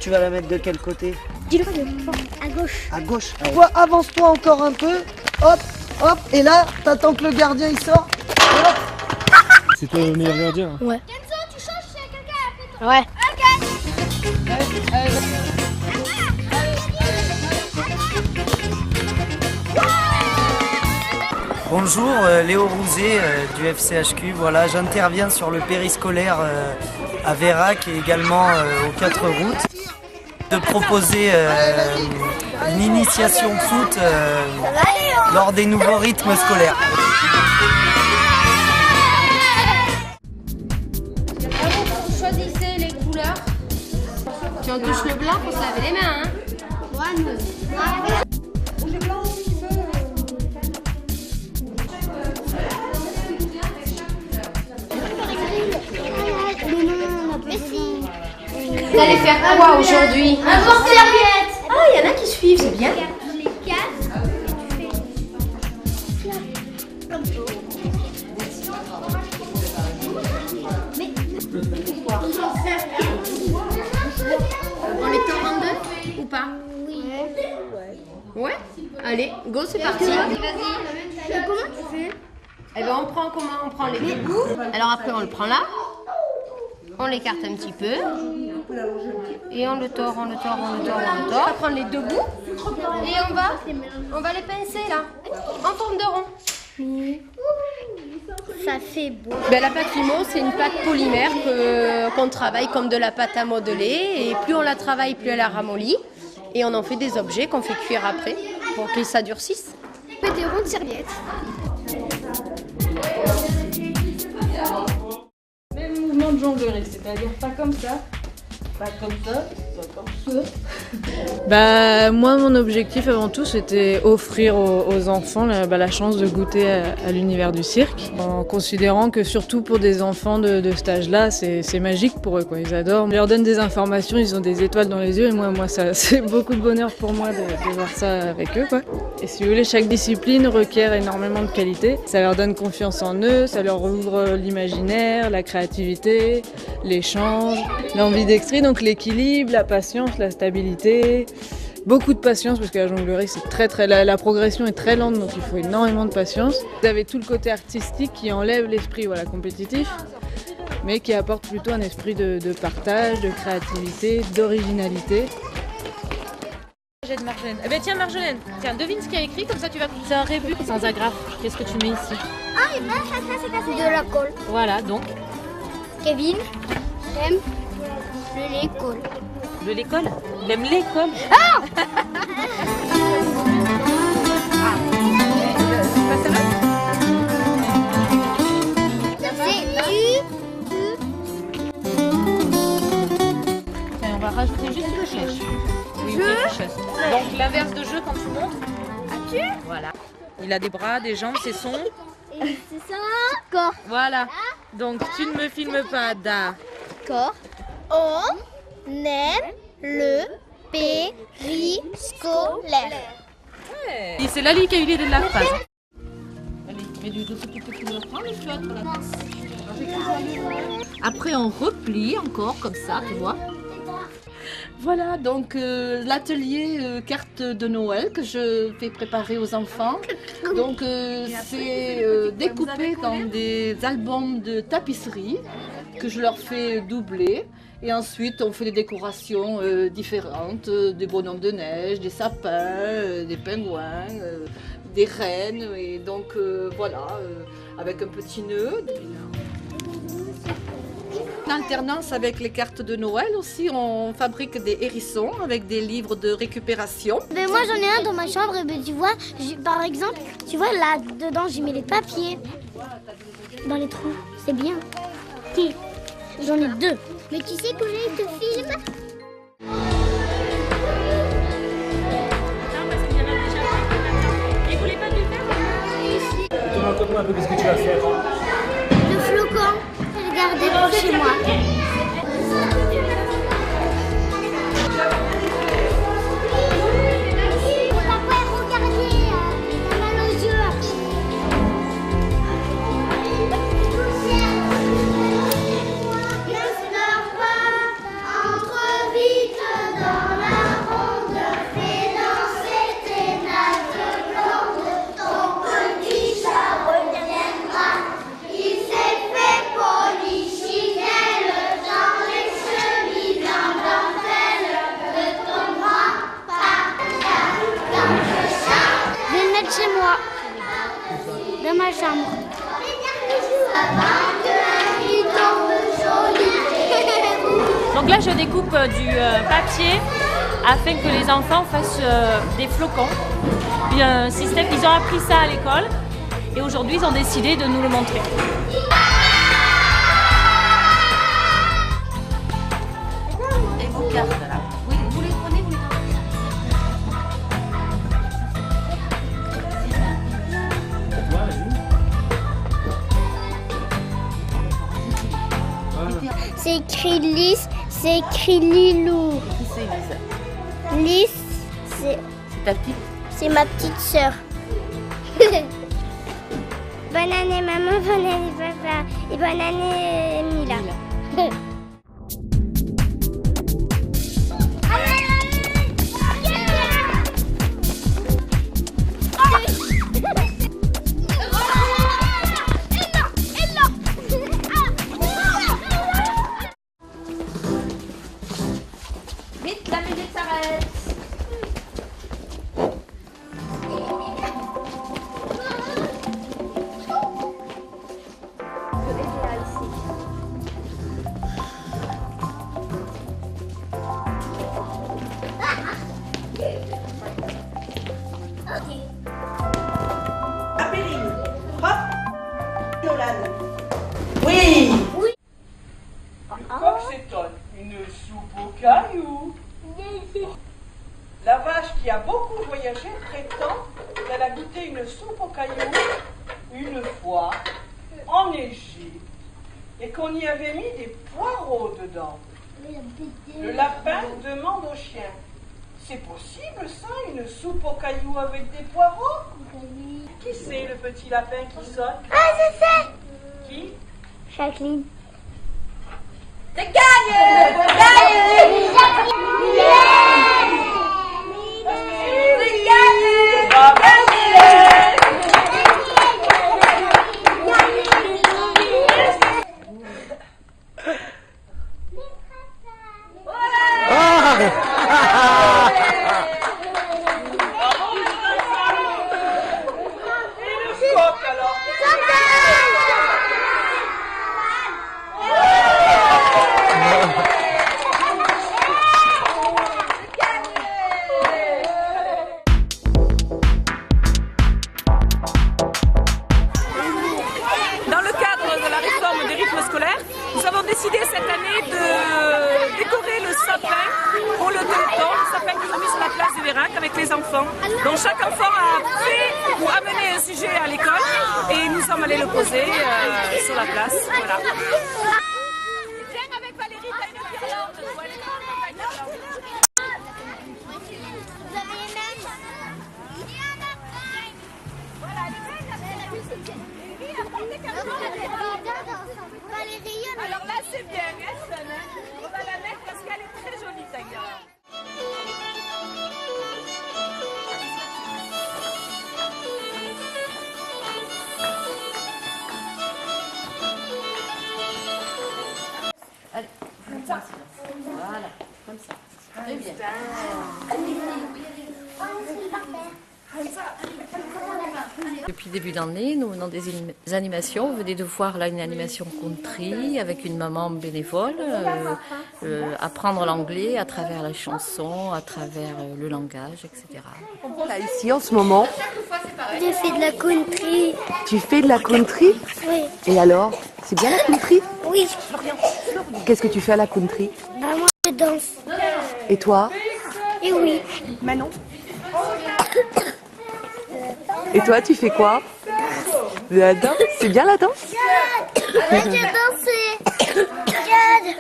tu vas la mettre de quel côté? À gauche. À gauche. Toi, avance-toi encore un peu. Hop, hop. Et là, t'attends que le gardien il sort. Et hop. C'est toi le meilleur gardien. Ouais. Kenzo, tu changes si quelqu'un a fait ton... Ouais. Bonjour, Léo Rouzet du FCHQ. Voilà, j'interviens sur le périscolaire à Vérac et également aux 4 routes. De proposer une initiation foot lors des nouveaux rythmes scolaires. Vous choisissez les couleurs. Si on touche le blanc, faut se laver les mains. Vous allez faire quoi aujourd'hui? Un porte-serviette. Ah, il y en a qui suivent, c'est bien. Les casques. On les tord en deux ou pas? Oui. Ouais. Allez, go, c'est parti. Vas-y. Comment tu fais? Eh ben, on prend les deux bouts. Alors après, on le prend là. On l'écarte un petit peu. Et on le tord. On va prendre les deux bouts. Et on va les pincer là. En forme de rond. Ça fait beau. Ben, la pâte Fimo, c'est une pâte polymère qu'on travaille comme de la pâte à modeler. Et plus on la travaille, plus elle a ramolli. Et on en fait des objets qu'on fait cuire après pour que ça durcisse. Des rondes serviettes. Même mouvement de jonglerie, c'est-à-dire pas comme ça, pas comme ça, pas comme ça. Bah, moi, mon objectif avant tout, c'était offrir aux enfants la chance de goûter à l'univers du cirque, en considérant que surtout pour des enfants de cet âge-là, c'est magique pour eux, quoi. Ils adorent. Je leur donne des informations, ils ont des étoiles dans les yeux, et moi ça, c'est beaucoup de bonheur pour moi de voir ça avec eux, quoi. Et si vous voulez, chaque discipline requiert énormément de qualité. Ça leur donne confiance en eux, ça leur ouvre l'imaginaire, la créativité, l'échange, l'envie d'exprimer, donc l'équilibre, la patience, la stabilité. Beaucoup de patience parce que la jonglerie c'est la progression est très lente, donc il faut énormément de patience. Vous avez tout le côté artistique qui enlève l'esprit compétitif, mais qui apporte plutôt un esprit de partage, de créativité, d'originalité. De Marjolaine. Eh ben tiens Marjolaine, tiens devine ce qu'il y a écrit, comme ça tu vas... C'est un rébut sans agrafe. Qu'est-ce que tu mets ici? Ah, et ben ça c'est cassé. De la colle. Voilà donc. Kevin aime l'école. De l'école? Il aime l'école? On va rajouter juste une flèche. Oui, quelque chose. Donc l'inverse de jeu quand tu montes. Voilà. Il a des bras, des jambes, c'est son. Et c'est ça. Corps. Voilà. Donc tu ne me filmes pas, Corps. On aime le périscolaire. Et c'est là lui qui a eu l'idée de la phrase. Allez, mets du dossier tout petit peu. Prends les flottes. Après on replie encore comme ça, tu vois. Voilà, donc l'atelier carte de Noël que je fais préparer aux enfants. Donc c'est découpé dans des albums de tapisserie que je leur fais doubler. Et ensuite, on fait des décorations différentes, des bonhommes de neige, des sapins, des pingouins, des rennes. Et donc voilà, avec un petit nœud. En alternance avec les cartes de Noël aussi, on fabrique des hérissons avec des livres de récupération. Mais moi j'en ai un dans ma chambre et tu vois, par exemple, tu vois là dedans j'ai mis les papiers dans les trous, c'est bien. J'en ai deux. Mais tu sais que je te filme? Raconte-moi un peu qu'est-ce que tu vas faire. Le flocon, je l'ai gardé pour chez moi. Entre vite dans ma chambre. Donc là, je découpe du papier afin que les enfants fassent des flocons. Puis un système, ils ont appris ça à l'école et aujourd'hui, ils ont décidé de nous le montrer. Et vos cartes là. Oui, vous les prenez, vous les C'est écrit Lys, c'est écrit Lilou. Qui c'est, Lise? Lys, C'est ta petite? c'est ma petite sœur. Bonne année maman, bonne année papa et bonne année Mila. Vite, la musique s'arrête. Apéline, hop, Nolan. Oui. Quoi que s'étonne, une soupe aux cailloux. La vache qui a beaucoup voyagé prétend qu'elle a goûté une soupe aux cailloux une fois en Égypte et qu'on y avait mis des poireaux dedans. Le lapin demande au chien: c'est possible ça, une soupe aux cailloux avec des poireaux? Qui c'est le petit lapin qui sonne? Ah, je sais. Qui? Jacqueline. C'est gagné! Dans le cadre de la réforme des rythmes scolaires, nous avons décidé cette année de décorer le sapin pour le téléthon, le sapin que nous avons mis sur la place de Vérac avec les enfants. Donc chaque enfant a fait ou amené un sujet à l'école et nous sommes allés le poser sur la place. Voilà. Viens avec Valérie, t'as une guirlande. Alors là, c'est bien, hein, Stan, hein. On va la mettre parce qu'elle est très jolie, ta guirlande. Allez, comme ça. Voilà, comme ça. Très bien. Depuis le début d'année, nous menons des animations. Vous venez de voir là une animation country avec une maman bénévole, apprendre l'anglais à travers la chanson, à travers le langage, etc. Là, ici, en ce moment, J'ai fait de la country. tu fais de la country? Oui. Et alors, c'est bien la country? Oui. Qu'est-ce que tu fais à la country? Bah moi je danse. Et toi? Et oui. Manon? Et toi, tu fais quoi? La danse? C'est bien la danse? J'ai dansé. Regarde.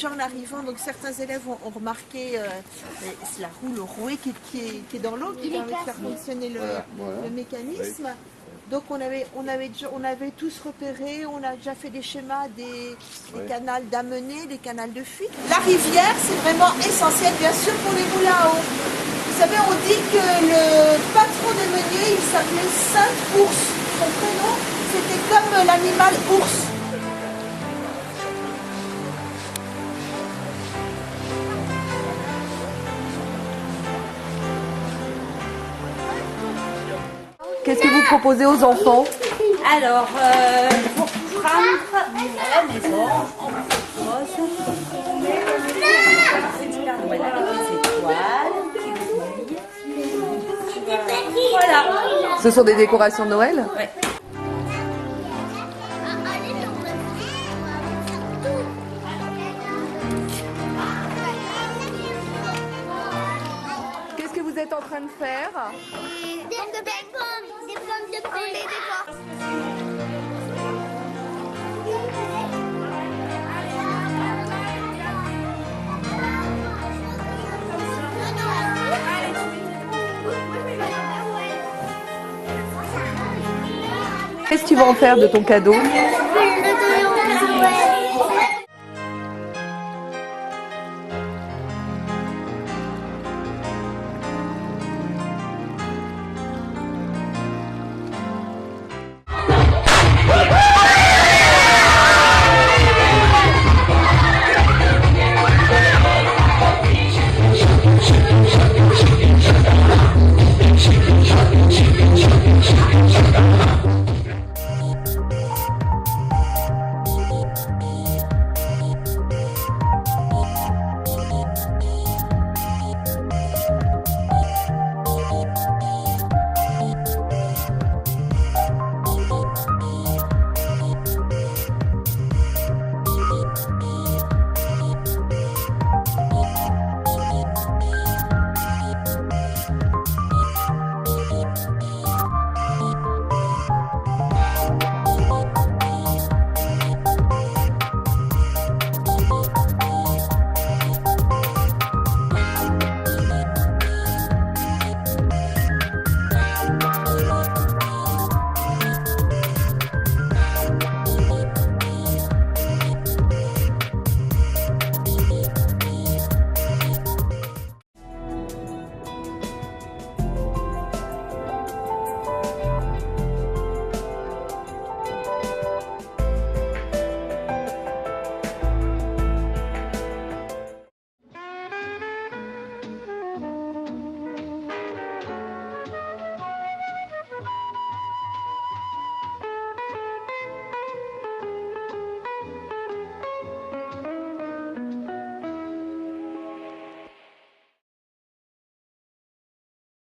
déjà en arrivant, donc certains élèves ont remarqué la roue, le rouet qui est dans l'eau, qui permet de faire fonctionner le mécanisme. Donc on avait tous repéré, on a déjà fait des schémas des canals d'amener, des canals de fuite. La rivière, c'est vraiment essentiel, bien sûr, pour les moulins à eau. Vous savez, on dit que le patron des meuniers, il s'appelait Saint-Ours. Son prénom, c'était comme l'animal ours. Qu'est-ce que vous proposez aux enfants? Alors, pour prendre à la maison, on propose voilà, des étoiles, voilà. Ce sont des décorations de Noël? Ouais. Qu'est-ce que vous êtes en train de faire? Des pommes de pain, on les décore. Qu'est-ce que tu vas en faire de ton cadeau? Le